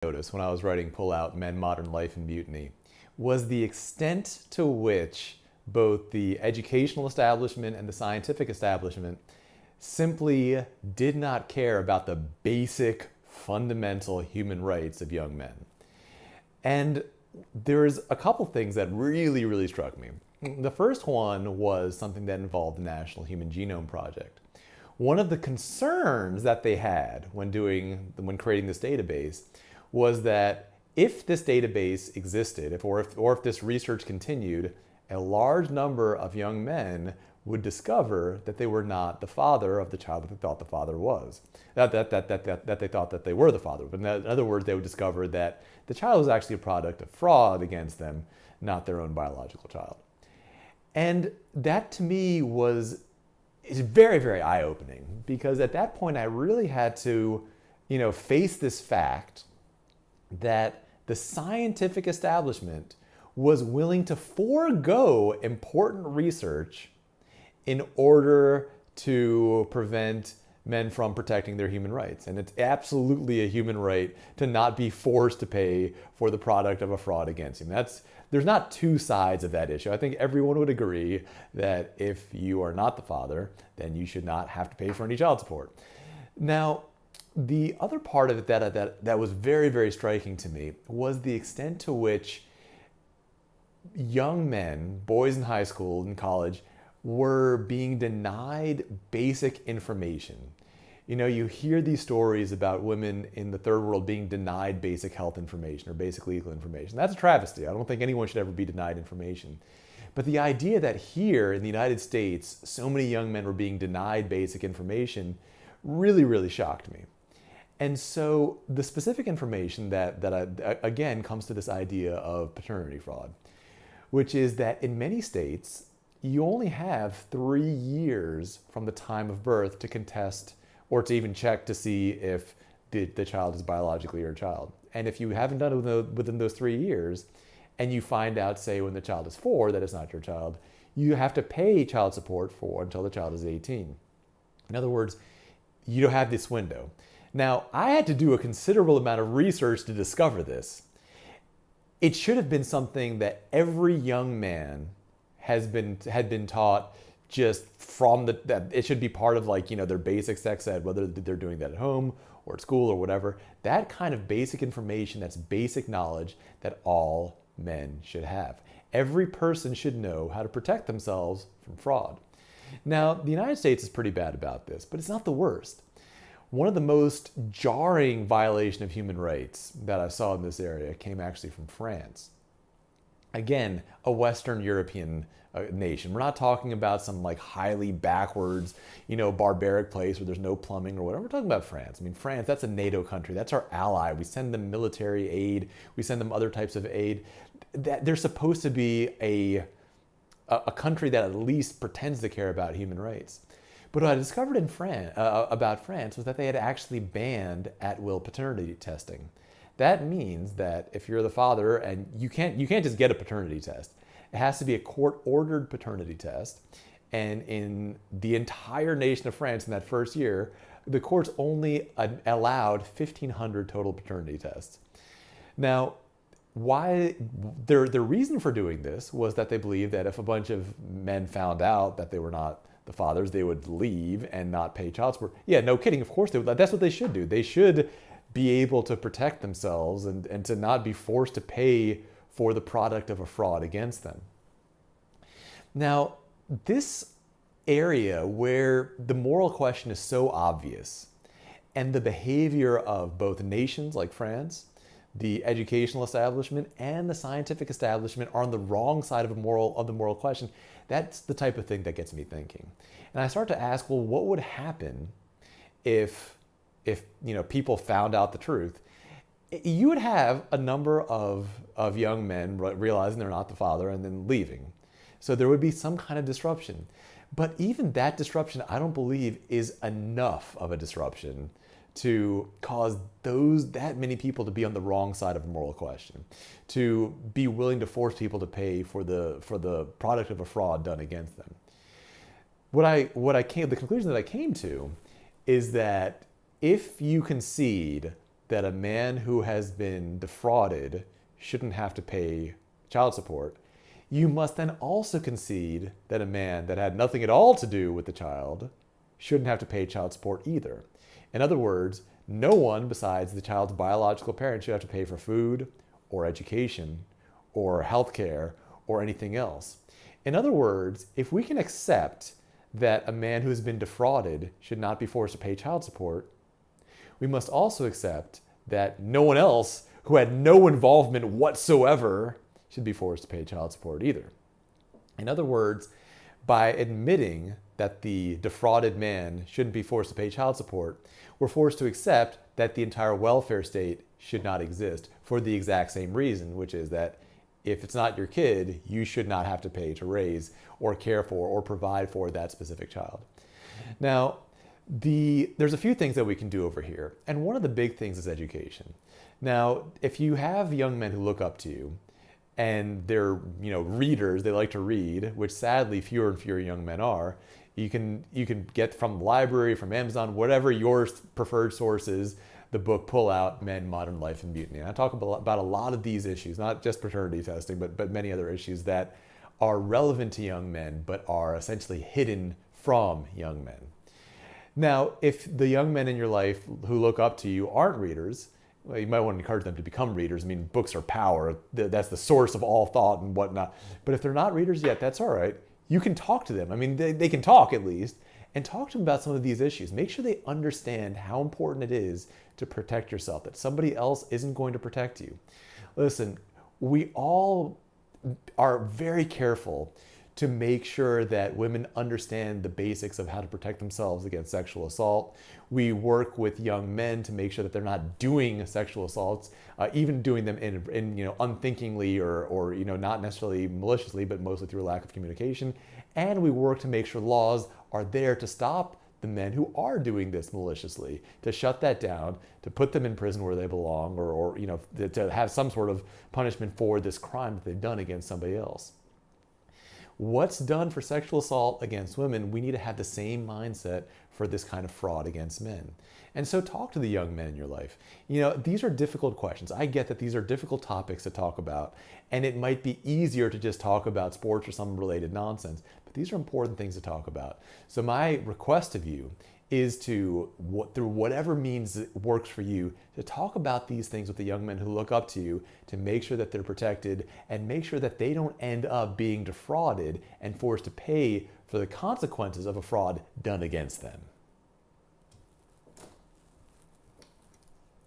Notice when I was writing Pull Out Men, Modern Life, and Mutiny was the extent to which both the educational establishment and the scientific establishment simply did not care about the basic fundamental human rights of young men. And there's a couple things that really, really struck me. The first one was something that involved the National Human Genome Project. One of the concerns that they had when creating this database was that if this database existed, or if this research continued, a large number of young men would discover that they were not the father of the child that they thought the father was. That they thought that they were the father. But in other words, they would discover that the child was actually a product of fraud against them, not their own biological child. And that to me is very, very eye-opening, because at that point I really had to, face this fact that the scientific establishment was willing to forego important research in order to prevent men from protecting their human rights. And it's absolutely a human right to not be forced to pay for the product of a fraud against him. There's not two sides of that issue. I think everyone would agree that if you are not the father, then you should not have to pay for any child support. Now, the other part of it that was very, very striking to me was the extent to which young men, boys in high school and college, were being denied basic information. You hear these stories about women in the third world being denied basic health information or basic legal information. That's a travesty. I don't think anyone should ever be denied information. But the idea that here in the United States, so many young men were being denied basic information really, really shocked me. And so the specific information that again comes to this idea of paternity fraud, which is that in many states, you only have 3 years from the time of birth to contest or to even check to see if the child is biologically your child. And if you haven't done it within those 3 years, and you find out, say, when the child is 4 that it's not your child, you have to pay child support until the child is 18. In other words, you don't have this window. Now, I had to do a considerable amount of research to discover this. It should have been something that every young man had been taught just from that it should be part of their basic sex ed, whether they're doing that at home or at school or whatever. That kind of basic information, that's basic knowledge that all men should have. Every person should know how to protect themselves from fraud. Now, the United States is pretty bad about this, but it's not the worst. One of the most jarring violations of human rights that I saw in this area came actually from France. Again, a Western European nation. We're not talking about some highly backwards, barbaric place where there's no plumbing or whatever. We're talking about France. France, that's a NATO country. That's our ally. We send them military aid. We send them other types of aid. They're supposed to be a country that at least pretends to care about human rights. But what I discovered in about France was that they had actually banned at-will paternity testing. That means that if you're the father, and you can't just get a paternity test. It has to be a court-ordered paternity test. And in the entire nation of France in that first year, the courts only allowed 1,500 total paternity tests. Now, their reason for doing this was that they believed that if a bunch of men found out that they were not the fathers, they would leave and not pay child support. Yeah, no kidding. Of course they would. That's what they should do. They should be able to protect themselves and to not be forced to pay for the product of a fraud against them. Now, this area where the moral question is so obvious and the behavior of both nations like France, the educational establishment, and the scientific establishment are on the wrong side of the moral question, that's the type of thing that gets me thinking. And I start to ask, well, what would happen if people found out the truth? You would have a number of young men realizing they're not the father and then leaving. So there would be some kind of disruption. But even that disruption, I don't believe, is enough of a disruption to cause that many people to be on the wrong side of a moral question, to be willing to force people to pay for the product of a fraud done against them. The conclusion that I came to is that if you concede that a man who has been defrauded shouldn't have to pay child support, you must then also concede that a man that had nothing at all to do with the child shouldn't have to pay child support either. In other words, no one besides the child's biological parent should have to pay for food or education or health care or anything else. In other words, if we can accept that a man who has been defrauded should not be forced to pay child support, we must also accept that no one else who had no involvement whatsoever should be forced to pay child support either. In other words, by admitting that the defrauded man shouldn't be forced to pay child support, we're forced to accept that the entire welfare state should not exist for the exact same reason, which is that if it's not your kid, you should not have to pay to raise or care for or provide for that specific child. Now, there's a few things that we can do over here, and one of the big things is education. Now, if you have young men who look up to you, and they're readers, they like to read, which sadly fewer and fewer young men are. You can get from the library, from Amazon, whatever your preferred source is, the book Pull Out: Men, Modern Life, and Mutiny. And I talk about a lot of these issues, not just paternity testing, but many other issues that are relevant to young men, but are essentially hidden from young men. Now, if the young men in your life who look up to you aren't readers, well, you might want to encourage them to become readers. I mean, books are power. That's the source of all thought and whatnot. But if they're not readers yet, that's all right. You can talk to them. I mean, they can talk at least. And talk to them about some of these issues. Make sure they understand how important it is to protect yourself, that somebody else isn't going to protect you. Listen, we all are very careful to make sure that women understand the basics of how to protect themselves against sexual assault. We work with young men to make sure that they're not doing sexual assaults, even doing them in unthinkingly or not necessarily maliciously, but mostly through a lack of communication. And we work to make sure laws are there to stop the men who are doing this maliciously, to shut that down, to put them in prison where they belong, or to have some sort of punishment for this crime that they've done against somebody else. What's done for sexual assault against women, we need to have the same mindset for this kind of fraud against men. And so talk to the young men in your life. These are difficult questions. I get that these are difficult topics to talk about, and it might be easier to just talk about sports or some related nonsense, but these are important things to talk about. So my request of you is to, through whatever means that works for you, to talk about these things with the young men who look up to you, to make sure that they're protected and make sure that they don't end up being defrauded and forced to pay for the consequences of a fraud done against them.